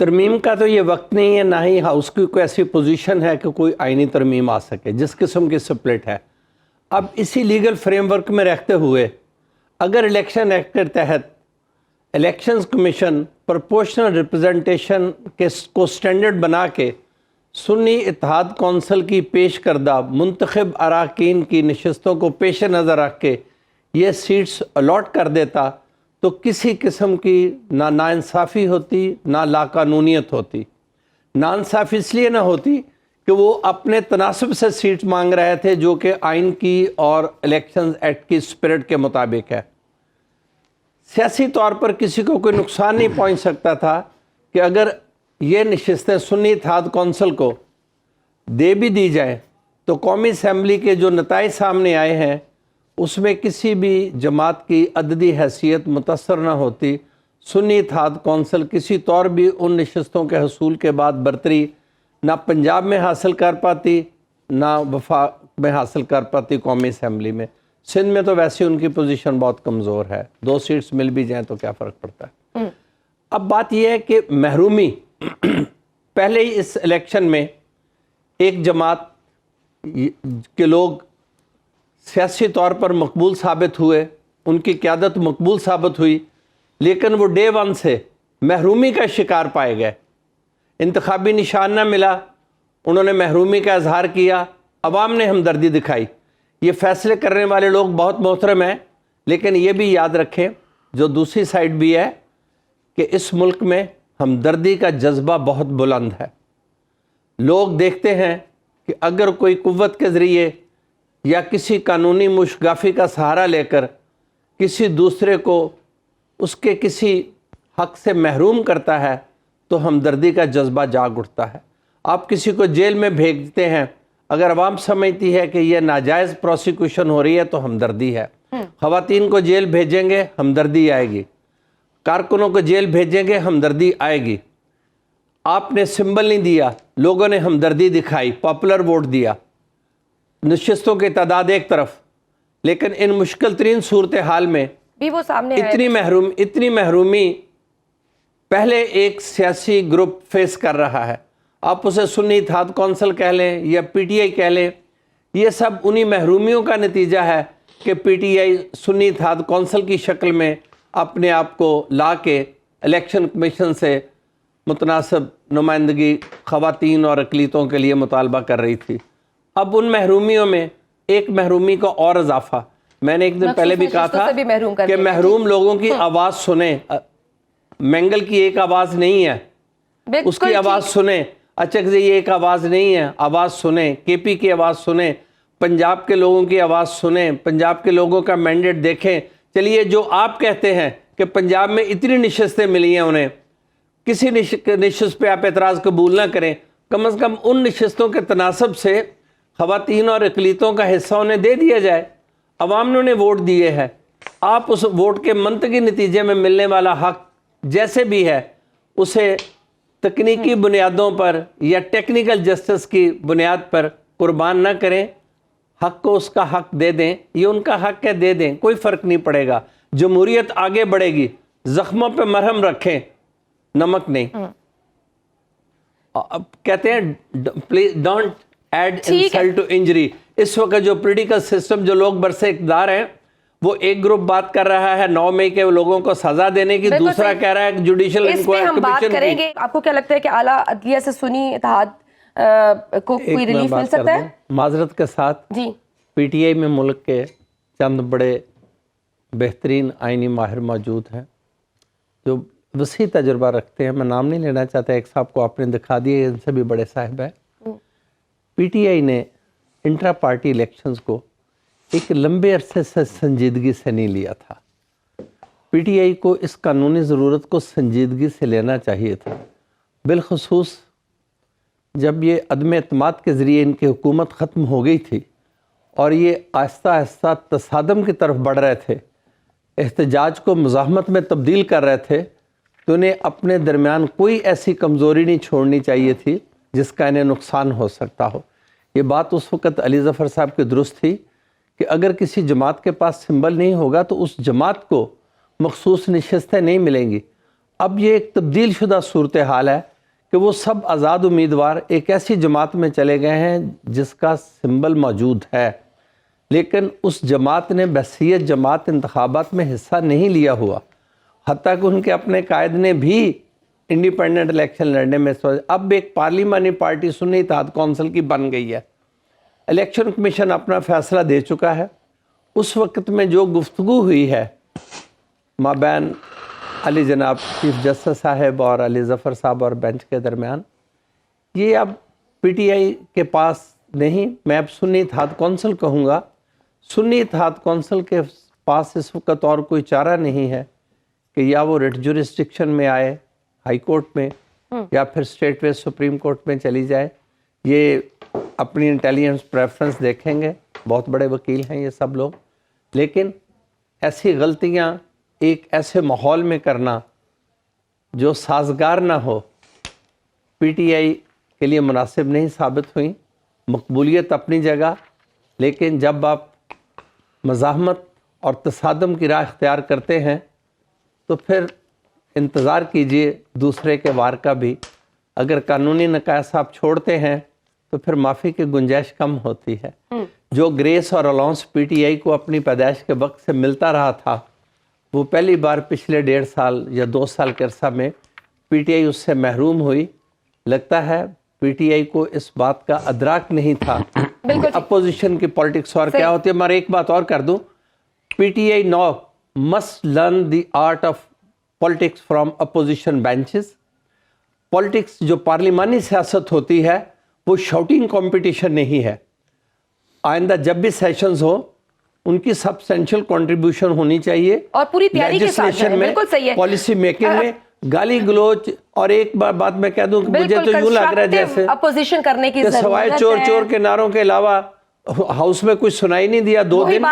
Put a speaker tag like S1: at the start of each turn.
S1: ترمیم کا تو یہ وقت نہیں ہے، نہ ہی ہاؤس کی کوئی ایسی پوزیشن ہے کہ کوئی آئینی ترمیم آ سکے جس قسم کی سپلٹ ہے۔ اب اسی لیگل فریم ورک میں رہتے ہوئے اگر الیکشن ایکٹ کے تحت الیکشنز کمیشن پرپورشنل ریپرزنٹیشن کو سٹینڈرڈ بنا کے سنی اتحاد کونسل کی پیش کردہ منتخب اراکین کی نشستوں کو پیش نظر رکھ کے یہ سیٹس الاٹ کر دیتا تو کسی قسم کی نہ ناانصافی ہوتی نہ لاقانونیت ہوتی۔ ناانصافی اس لیے نہ ہوتی کہ وہ اپنے تناسب سے سیٹ مانگ رہے تھے جو کہ آئین کی اور الیکشنز ایکٹ کی اسپرٹ کے مطابق ہے۔ سیاسی طور پر کسی کو کوئی نقصان نہیں پہنچ سکتا تھا کہ اگر یہ نشستیں سنی اتحاد کونسل کو دے بھی دی جائیں تو قومی اسمبلی کے جو نتائج سامنے آئے ہیں اس میں کسی بھی جماعت کی عددی حیثیت متاثر نہ ہوتی۔ سنی اتحاد کونسل کسی طور بھی ان نشستوں کے حصول کے بعد برتری نہ پنجاب میں حاصل کر پاتی نہ وفاق میں حاصل کر پاتی قومی اسمبلی میں۔ سندھ میں تو ویسے ان کی پوزیشن بہت کمزور ہے، 2 سیٹس مل بھی جائیں تو کیا فرق پڑتا ہے۔ اب بات یہ ہے کہ محرومی پہلے ہی اس الیکشن میں ایک جماعت کے لوگ سیاسی طور پر مقبول ثابت ہوئے، ان کی قیادت مقبول ثابت ہوئی، لیکن وہ ڈے ون سے محرومی کا شکار پائے گئے۔ انتخابی نشان نہ ملا، انہوں نے محرومی کا اظہار کیا، عوام نے ہمدردی دکھائی۔ یہ فیصلے کرنے والے لوگ بہت محترم ہیں، لیکن یہ بھی یاد رکھیں جو دوسری سائڈ بھی ہے کہ اس ملک میں ہمدردی کا جذبہ بہت بلند ہے۔ لوگ دیکھتے ہیں کہ اگر کوئی قوت کے ذریعے یا کسی قانونی مشگافی کا سہارا لے کر کسی دوسرے کو اس کے کسی حق سے محروم کرتا ہے تو ہمدردی کا جذبہ جاگ اٹھتا ہے۔ آپ کسی کو جیل میں بھیجتے ہیں، اگر عوام سمجھتی ہے کہ یہ ناجائز پروسیکیوشن ہو رہی ہے تو ہمدردی ہے۔ خواتین کو جیل بھیجیں گے ہمدردی آئے گی، کارکنوں کو جیل بھیجیں گے ہمدردی آئے گی۔ آپ نے سمبل نہیں دیا، لوگوں نے ہمدردی دکھائی، پاپولر ووٹ دیا، نشستوں کی تعداد ایک طرف، لیکن ان مشکل ترین صورتحال میں
S2: بھی وہ سامنے
S1: اتنی محرومی پہلے ایک سیاسی گروپ فیس کر رہا ہے۔ آپ اسے سنی اتحاد کونسل کہہ لیں یا پی ٹی آئی کہہ لیں، یہ سب انہی محرومیوں کا نتیجہ ہے کہ پی ٹی آئی سنی اتحاد کونسل کی شکل میں اپنے آپ کو لا کے الیکشن کمیشن سے متناسب نمائندگی خواتین اور اقلیتوں کے لیے مطالبہ کر رہی تھی۔ اب ان محرومیوں میں ایک محرومی کا اور اضافہ، میں نے ایک دن پہلے بھی کہا تھا کہ محروم لوگوں کی آواز سنیں۔ مینگل کی ایک آواز نہیں ہے، اس کی آواز سنیں۔ اچک یہ ایک آواز نہیں ہے، آواز سنیں۔ کے پی کی آواز سنیں، پنجاب کے لوگوں کی آواز سنیں، پنجاب کے لوگوں کا مینڈیٹ دیکھیں۔ چلیے جو آپ کہتے ہیں کہ پنجاب میں اتنی نشستیں ملی ہیں انہیں، کسی نشست پہ آپ اعتراض قبول نہ کریں، کم از کم ان نشستوں کے تناسب سے خواتین اور اقلیتوں کا حصہ انہیں دے دیا جائے۔ عوام نے انہیں ووٹ دیے ہیں، آپ اس ووٹ کے منطقی نتیجے میں ملنے والا حق جیسے بھی ہے اسے تکنیکی بنیادوں پر یا ٹیکنیکل جسٹس کی بنیاد پر قربان نہ کریں، حق کو اس کا حق دے دیں۔ یہ ان کا حق ہے، دے دیں، کوئی فرق نہیں پڑے گا۔ جمہوریت آگے بڑھے گی، زخموں پہ مرہم رکھیں، نمک نہیں۔ اب کہتے ہیں don't add insult to injury. اس وقت جو پولیٹیکل سسٹم، جو لوگ برسے اقتدار ہیں، وہ ایک گروپ بات کر رہا ہے 9 مئی کے لوگوں کو سزا دینے کی، دوسرا کہہ رہا ہے کہ جوڈیشل انکوائری
S2: ہم بات کریں گے۔ آپ کو کیا لگتا ہے کہ اعلیٰ عدلیہ سے سنی اتحاد کو کوئی ریلیف مل سکتا ہے؟
S1: معذرت کے ساتھ،
S2: جی،
S1: پی ٹی آئی میں ملک کے چند بڑے بہترین آئینی ماہر موجود ہیں جو وسیع تجربہ رکھتے ہیں۔ میں نام نہیں لینا چاہتا، ایک صاحب کو آپ نے دکھا دیا، ان سے بھی بڑے صاحب ہیں۔ پی ٹی آئی نے انٹرا پارٹی الیکشنز کو ایک لمبے عرصے سے سنجیدگی سے نہیں لیا تھا۔ پی ٹی آئی کو اس قانونی ضرورت کو سنجیدگی سے لینا چاہیے تھا، بالخصوص جب یہ عدم اعتماد کے ذریعے ان کی حکومت ختم ہو گئی تھی اور یہ آہستہ آہستہ تصادم کی طرف بڑھ رہے تھے، احتجاج کو مزاحمت میں تبدیل کر رہے تھے، تو انہیں اپنے درمیان کوئی ایسی کمزوری نہیں چھوڑنی چاہیے تھی جس کا انہیں نقصان ہو سکتا ہو۔ یہ بات اس وقت علی ظفر صاحب کی درست تھی کہ اگر کسی جماعت کے پاس سمبل نہیں ہوگا تو اس جماعت کو مخصوص نشستیں نہیں ملیں گی۔ اب یہ ایک تبدیل شدہ صورتحال ہے کہ وہ سب آزاد امیدوار ایک ایسی جماعت میں چلے گئے ہیں جس کا سمبل موجود ہے، لیکن اس جماعت نے بحیثیت جماعت انتخابات میں حصہ نہیں لیا ہوا، حتیٰ کہ ان کے اپنے قائد نے بھی انڈیپینڈنٹ الیکشن لڑنے میں اب ایک پارلیمانی پارٹی سنی اتحاد کونسل کی بن گئی ہے۔ الیکشن کمیشن اپنا فیصلہ دے چکا ہے۔ اس وقت میں جو گفتگو ہوئی ہے مابین علی جناب چیف جسٹس صاحب اور علی ظفر صاحب اور بینچ کے درمیان، یہ اب پی ٹی آئی کے پاس نہیں، میں اب سنی اتحاد کونسل کہوں گا، سنی اتحاد کونسل کے پاس اس وقت اور کوئی چارہ نہیں ہے کہ یا وہ ریٹ جورسڈکشن میں آئے ہائی کورٹ میں یا پھر اسٹیٹ وے سپریم کورٹ میں چلی جائے۔ یہ اپنی انٹیلیجنس پریفرنس دیکھیں گے، بہت بڑے وکیل ہیں یہ سب لوگ، لیکن ایسی غلطیاں ایک ایسے ماحول میں کرنا جو سازگار نہ ہو پی ٹی آئی کے لیے مناسب نہیں ثابت ہوئیں۔ مقبولیت اپنی جگہ، لیکن جب آپ مزاحمت اور تصادم کی راہ اختیار کرتے ہیں تو پھر انتظار کیجئے دوسرے کے وار کا بھی۔ اگر قانونی نقائص آپ چھوڑتے ہیں تو پھر معافی کی گنجائش کم ہوتی ہے۔ جو گریس اور الاؤنس پی ٹی آئی کو اپنی پیدائش کے وقت سے ملتا رہا تھا، وہ پہلی بار پچھلے 1.5 سال یا 2 سال کے عرصہ میں پی ٹی آئی اس سے محروم ہوئی۔ لگتا ہے پی ٹی آئی کو اس بات کا ادراک نہیں تھا اپوزیشن کی پولیٹکس اور کیا ہوتی ہے۔ میں ایک بات اور کر دوں، P T I now must learn the art of politics from opposition benches. Politics جو پارلیمانی سیاست ہوتی ہے وہ شاؤٹنگ کمپٹیشن نہیں ہے۔ آئندہ جب بھی سیشنز ہو ان کی سبسٹینشل کنٹریبیوشن ہونی چاہیے،
S2: اور پوری تیاری کے ساتھ
S1: لیجسلیشن میں،
S2: بالکل صحیح ہے،
S1: پالیسی میکنگ میں گالی گلوچ۔ اور ایک بات میں کہہ دوں کہ مجھے تو یوں لگ رہا ہے جیسے
S2: اپوزیشن کرنے کی
S1: کہ سوائے
S2: ضرورت
S1: چور
S2: ہے۔
S1: چور کے نعروں کے علاوہ ہاؤس میں کچھ سنائی نہیں دیا 2 دن۔